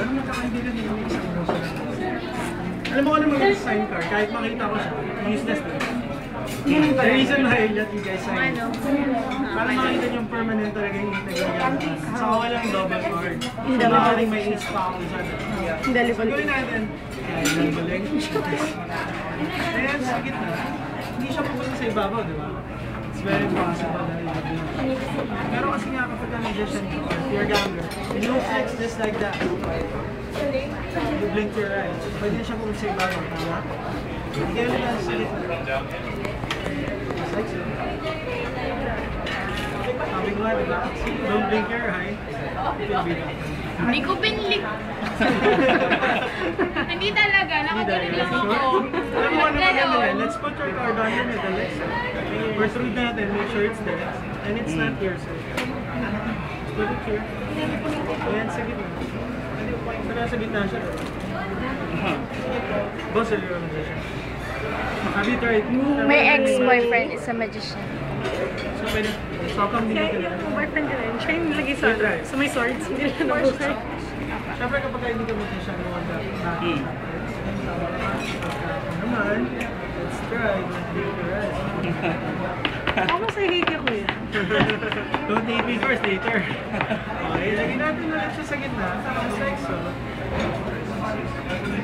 Parang magkakaibigan din yung isang grocer. Alam mo kung ano mag-sign car, kahit makita ko siya, useless din. The reason why I let you guys sign, para makita yung permanent talaga yung integrated. Saka walang double card. Hindi maaaring may ace pa ako dyan. Gawin natin. Ayan, galing. Ayan, sa gitna. Hindi siya pupunta sa ibabaw, di ba? It's very possible na i-blink. Pero kasi nga kapag nag-audition ko, if you're younger, you flex just like that. You blink your eyes. Pwede siya pumunta sa ibabaw, tama? Hindi kayo naman sa gitna. Like so. Sabi ko nga, diba? Don't blink your eye. Hindi ko pinlik. Hindi talaga, nakatuloy lang ako. Alam mo ano maganda yan? Let's put your card on your middle. First read natin, make sure it's there. And it's not here, sir. Put it here. Ayan, sa gitna. Pero sa gitna siya. Boss, a little magician. Have you tried? My ex-boyfriend is a magician. So, pwede. So, come dito ka na. Boyfriend ko rin. Siya yung nilagay sa may swords. Hindi na nabuhay. Siyempre kapag hindi ka magician, no one that naman, let's try. Don't blink your eyes. Ako sa hate ko yan. Don't hate me first, later. Okay, lagyan natin ulit siya sa gitna. Just like so.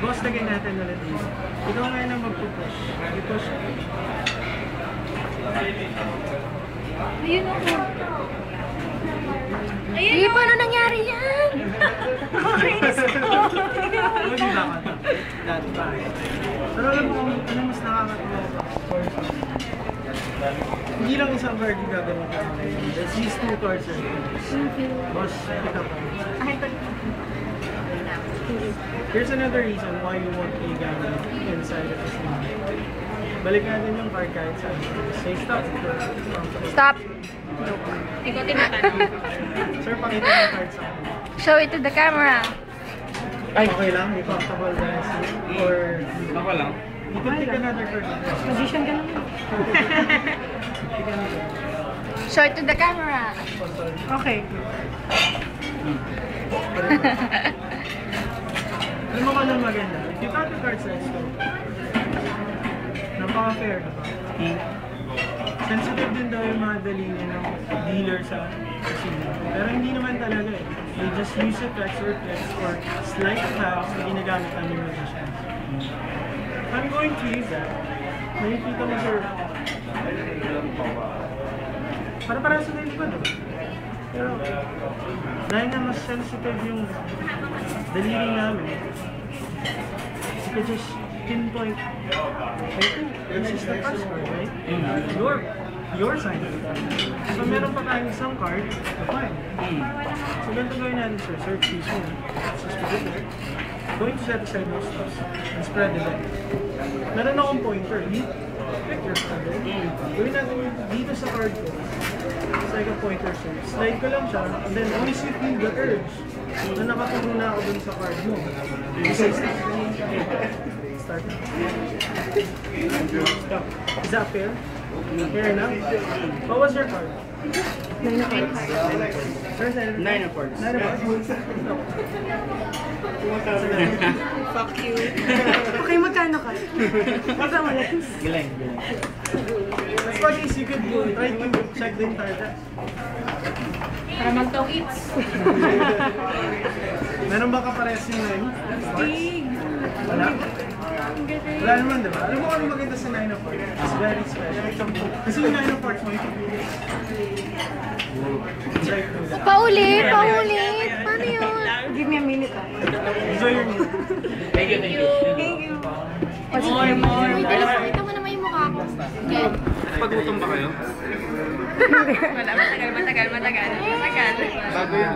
Boss, lagyan natin ulit dito. Ikaw ngayon ang magpupush. I-push. Ayun ako. Hindi, paano nangyari yan? Nakakainis ko. Hindi ba ka to? That's fine. Pero alam mo kung ano mas nakakatawa ba? Hindi lang isang card yung gagawin ko. That's these two cards are boss, pick up. Here's another reason why you want a gamit inside of this thing. Balik natin yung card kahit saan. Say stop. Stop. Hindi ko tinatanong. Sir, pakita yung card sa akin. Show it to the camera. Ay, okay lang? May comfortable guys? Or... Ako lang. You can take another card. Magician ka naman. Show it to the camera. Okay. Alam mo ka lang maganda? If you cut the cards, let's go. Napaka-fair, diba? Sensitive din daw yung mga dalingin ng dealer sa casino. Pero hindi naman talaga eh. They just use it to exert flex or sleight of hand na ginagamit namin magicians. I'm going to use that. Nakikita mo sir. Para sa nila ko, diba? Pero dahil na mas sensitive yung daliri namin, you could just pinpoint. I think this is the first card, right? Your sign. So meron pa tayong isang card, fine. So ganito gawin natin sir, search piece mo. Let's just put it there. Going to set aside most stuff and spread it out. Meron akong pointer. Pick your card. Gawin natin dito sa card ko. It's like a pointer sir. Slide ko lang siya and then only you feel the urge na nakaturo na ako dun sa card mo. Start. Start. Stop. Is that fair? Fair enough? What was your card? 9 of hearts. Sir, 9 of hearts. 9 of hearts? No. Fuck you. Okay, magkano ka? Baka malakas. Galing. Mas pag-is, you could try to check the entire deck. Para mag-talk-its. Meron ba kapares yung 9? Stig. Wala? Wala naman, diba? Alam mo kung maganda sa 9 of hearts? It's very special. Kasi yung 9 of hearts mo, ito. Paulit. Paano yun? Give me a minute. Enjoy your meal. Thank you. Thank you. More. Wait, nakita mo naman yung mukha ko. Okay. Pag-utom ba kayo? Wala, matagal. Bago yun.